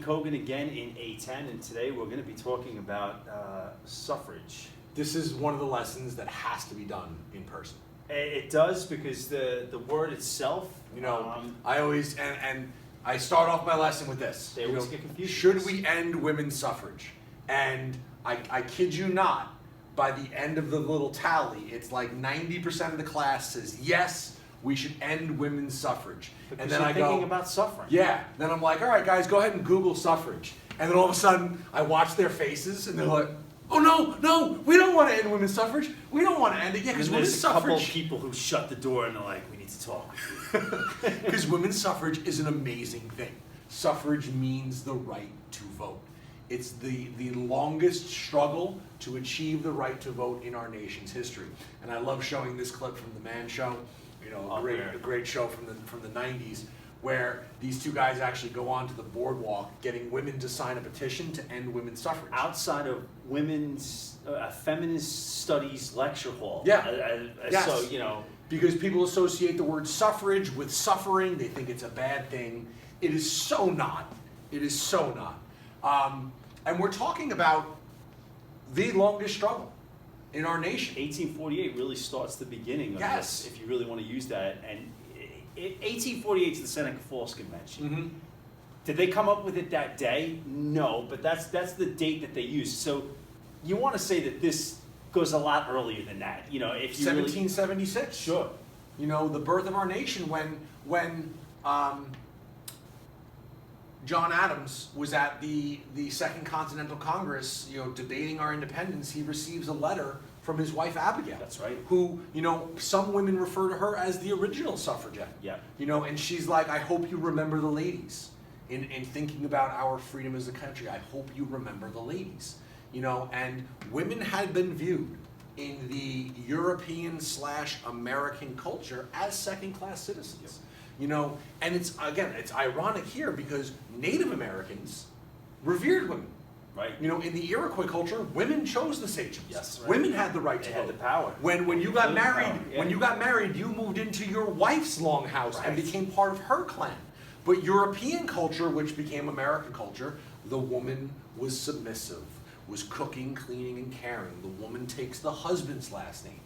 Hogan again in A10, and today we're going to be talking about suffrage. This is one of the lessons that has to be done in person. It does, because the word itself, I always, and I start off my lesson with this. They always get confused. Should we end women's suffrage? And I kid you not, by the end of the little tally, it's like 90% of the class says, yes, we should end women's suffrage. Because and then you're I thinking go, about suffering. yeah. Then I'm like, all right, guys, go ahead and Google suffrage. And then all of a sudden, I watch their faces, and they're like, oh no, we don't want to end women's suffrage. We don't want to end it. Yeah, because women's suffrage. There's a couple people who shut the door and they're like, we need to talk. Because women's suffrage is an amazing thing. Suffrage means the right to vote. It's the longest struggle to achieve the right to vote in our nation's history. And I love showing this clip from The Man Show, a great show from the 90s, where these two guys actually go onto the boardwalk getting women to sign a petition to end women's suffrage. Outside of women's feminist studies lecture hall. Yeah. Yes. So, because people associate the word suffrage with suffering, they think it's a bad thing. It is so not. It is so not. And we're talking about the longest struggle in our nation. 1848 really starts the beginning of Yes. this, if you really want to use that. And 1848 is the Seneca Falls Convention. Mm-hmm. Did they come up with it that day? No, but that's the date that they used. So you want to say that this goes a lot earlier than that. If you 1776. Sure. The birth of our nation, when John Adams was at the Second Continental Congress, debating our independence, he receives a letter from his wife Abigail. That's right. Who, some women refer to her as the original suffragette. Yeah. And she's like, I hope you remember the ladies in thinking about our freedom as a country. I hope you remember the ladies. And women had been viewed in the European/American culture as second-class citizens. And it's ironic here because Native Americans revered women. Right. In the Iroquois culture, women chose the sachems. Yes. Right. Women had the right to They vote. had the power. When you got married, Power, yeah. you moved into your wife's longhouse and Right. became part of her clan. But European culture, which became American culture, the woman was submissive, was cooking, cleaning, and caring. The woman takes the husband's last name.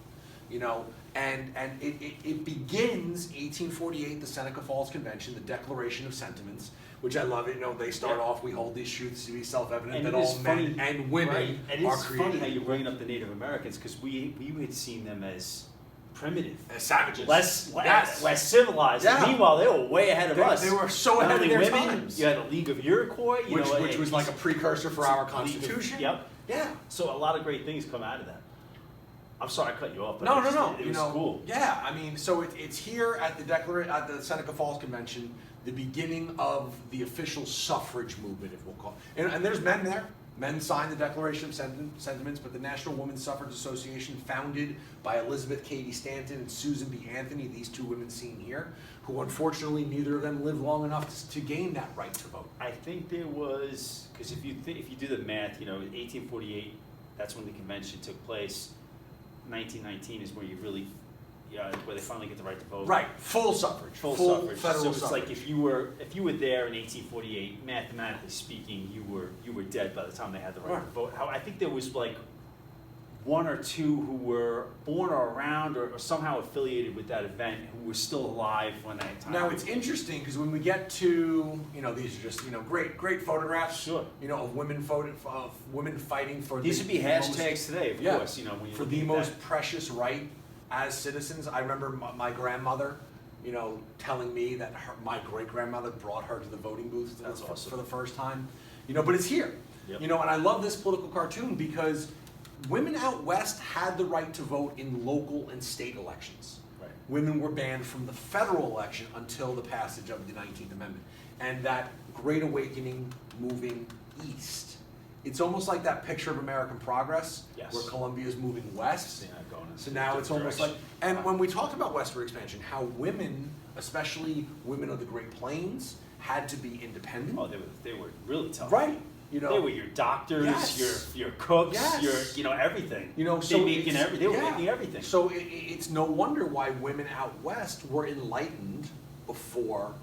And it begins 1848, the Seneca Falls Convention, the Declaration of Sentiments, which I love. They start off, we hold these truths to be self-evident that all men and women right. And are it's created. funny how you're bringing up the Native Americans, because we had seen them as primitive, As savages, less civilized. Yeah. Meanwhile, they were way ahead of us. They were so Not ahead of only their women, times. You had a League of Iroquois, which was like a precursor for our League of- Constitution. Yep. Yeah. So a lot of great things come out of that. I'm sorry I cut you off, but No. it was cool. Yeah, so it's here at the Seneca Falls Convention, the beginning of the official suffrage movement, if we'll call it. And there's men there. Men signed the Declaration of Sentiments, but the National Women's Suffrage Association, founded by Elizabeth Cady Stanton and Susan B. Anthony, these two women seen here, who unfortunately neither of them lived long enough to gain that right to vote. I think there was, because if you do the math, 1848, that's when the convention took place. 1919 is where where they finally get the right to vote. Right, full suffrage, Full suffrage. So it's suffrage. like if you were there in 1848, mathematically speaking, you were dead by the time they had the right to vote. I think there was like one or two who were born or around or somehow affiliated with that event who were still alive when that time. Now it's interesting because when we get to these are just great photographs. Sure. Of women fighting for These would be hashtags today, of course. When you for look the at most that. precious right as citizens. I remember my grandmother, telling me that my great grandmother brought her to the voting booth That's awesome. for the first time. But it's here. Yep. And I love this political cartoon because women out west had the right to vote in local and state elections. Right. Women were banned from the federal election until the passage of the 19th Amendment. And that great awakening moving east. It's almost like that picture of American progress, Yes. where Columbia is moving west. Yeah, going in So now it's almost like, and when we talked about westward expansion, how women, especially women of the Great Plains, had to be independent. Oh, they were really tough. Right. They were your doctors, Yes. your cooks, Yes. your everything. So they were making everything. So it's no wonder why women out west were enlightened before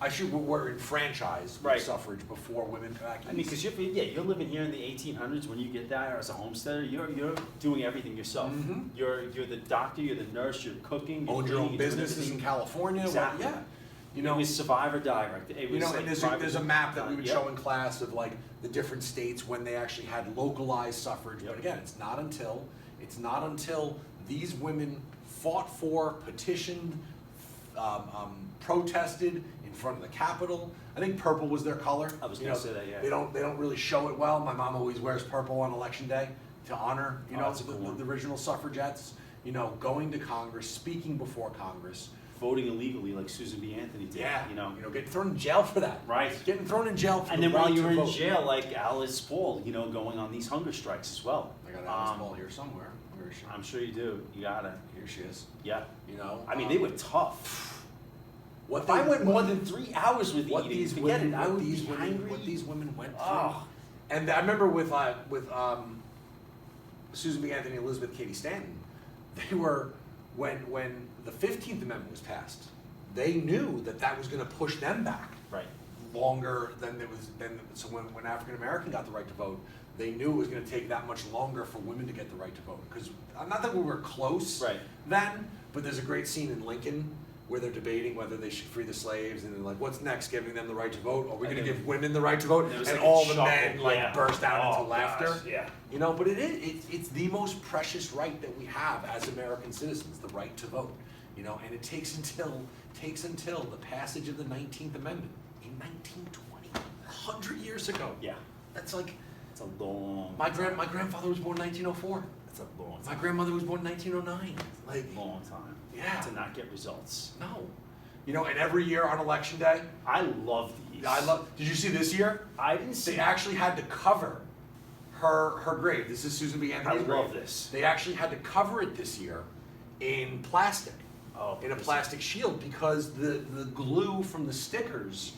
were enfranchised with Right. suffrage before women could I mean, because you're living here in the 1800s when you get there as a homesteader. You're doing everything yourself. Mhm. You're the doctor, you're the nurse, you're cooking, you're owned your own cleaning, you're doing businesses in everything. California. Exactly. Well, yeah. You It know, was survive or die, right? It was you know, like and there's private- there's a map that we would Yep. show in class of like the different states when they actually had localized suffrage. Yep. But again, it's not until these women fought for, petitioned, protested in front of the Capitol. I think purple was their color. I was You gonna know, say that, yeah. They don't really show it well. My mom always wears purple on election day to honor, Oh, that's a cool one. the original suffragettes. You know, going to Congress, speaking before Congress. Voting illegally like Susan B. Anthony did. Yeah, You know. getting thrown in jail for that. Right. Getting thrown in jail for And the then while right you to were in vote. jail, like Alice Paul, going on these hunger strikes as well. I got Alice Um, Paul here somewhere. Where is she? I'm sure you do. You gotta. Here she is. Yeah. You know. I mean, they were tough. What If I went more than 3 hours with what eating, these forget women, it. I what would these be women, hungry. what these women went through. Oh. And I remember with Susan B. Anthony, Elizabeth Cady Stanton, they were when the 15th Amendment was passed, they knew that was going to push them back Right. longer than it was. So when African American got the right to vote, they knew it was going to take that much longer for women to get the right to vote. Because not that we were close Right. then, but there's a great scene in Lincoln where they're debating whether they should free the slaves, and they're like, "What's next? Giving them the right to vote? Are we And going to then- give women the right to vote?" There was And like a all the chuckle, men like yeah. burst out Oh, into laughter. gosh, yeah. You know, but it's the most precious right that we have as American citizens, the right to vote. You know, and it takes until the passage of the 19th Amendment in 1920, 100 years ago. Yeah. That's like It's a long. my grandfather was born in 1904. It's a long. My Time. grandmother was born in 1909. Like, Long time. Yeah. To not get results. no. You know, and every year on election day, I love these. did you see this year? I didn't see. They actually had to cover her grave. This is Susan B. I Anthony's grave. love this. They actually had to cover it this year in plastic, Oh, in a this- plastic shield, because the glue from the stickers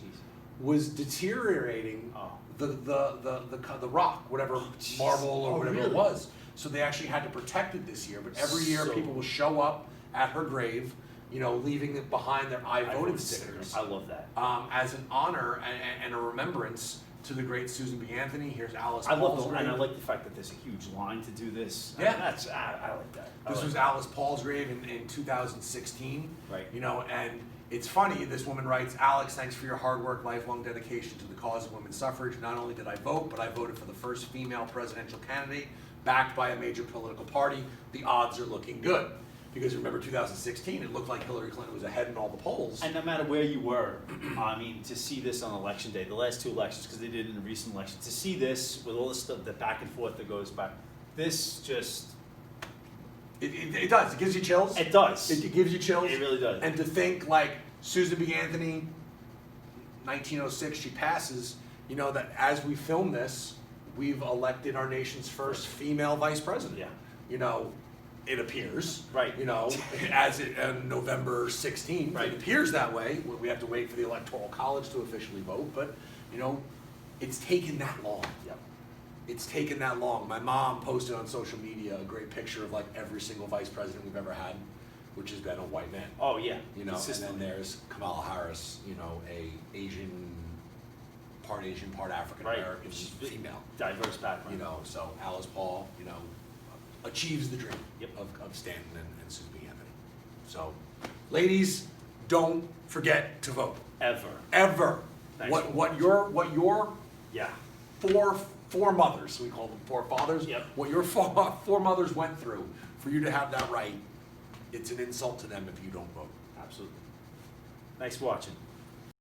was deteriorating Oh. the rock, whatever marble or Oh, whatever it really? was. So they actually had to protect it this year. But every year So- people will show up at her grave, leaving it behind their I voted stickers. I love that. As an honor and a remembrance to the great Susan B. Anthony. Here's Alice I love Paul's the, and I grave. like the fact that there's a huge line to do this. Yeah. I like that. I This like was that. Alice Paul's grave in 2016. Right. And it's funny, this woman writes, "Alex, thanks for your hard work, lifelong dedication to the cause of women's suffrage. Not only did I vote, but I voted for the first female presidential candidate backed by a major political party. The odds are looking good." Because remember 2016, it looked like Hillary Clinton was ahead in all the polls. And no matter where you were, I mean, to see this on election day, the last two elections, because they did it in the recent election, to see this with all the stuff, the back and forth that goes back, this just, It does, it gives you chills. it does. It gives you chills. It really does. And to think like Susan B. Anthony, 1906, she passes, that as we film this, we've elected our nation's first female vice president. Yeah. It appears. Right. November 16th, Right. it appears that way. We have to wait for the Electoral College to officially vote, but, it's taken that long. Yep. It's taken that long. My mom posted on social media a great picture of like every single vice president we've ever had, which has been a white man. Oh, yeah. And then Consistently. there's Kamala Harris, part Asian, part African Right. American, She's female. Diverse background. So Alice Paul, achieves the dream Yep. of Stanton and Susan B. Anthony. So, ladies, don't forget to vote. Ever. Ever. Thanks. What your Yeah. foremothers, we call them forefathers, Yep. what your foremothers went through for you to have that right, it's an insult to them if you don't vote. Absolutely. Thanks for watching.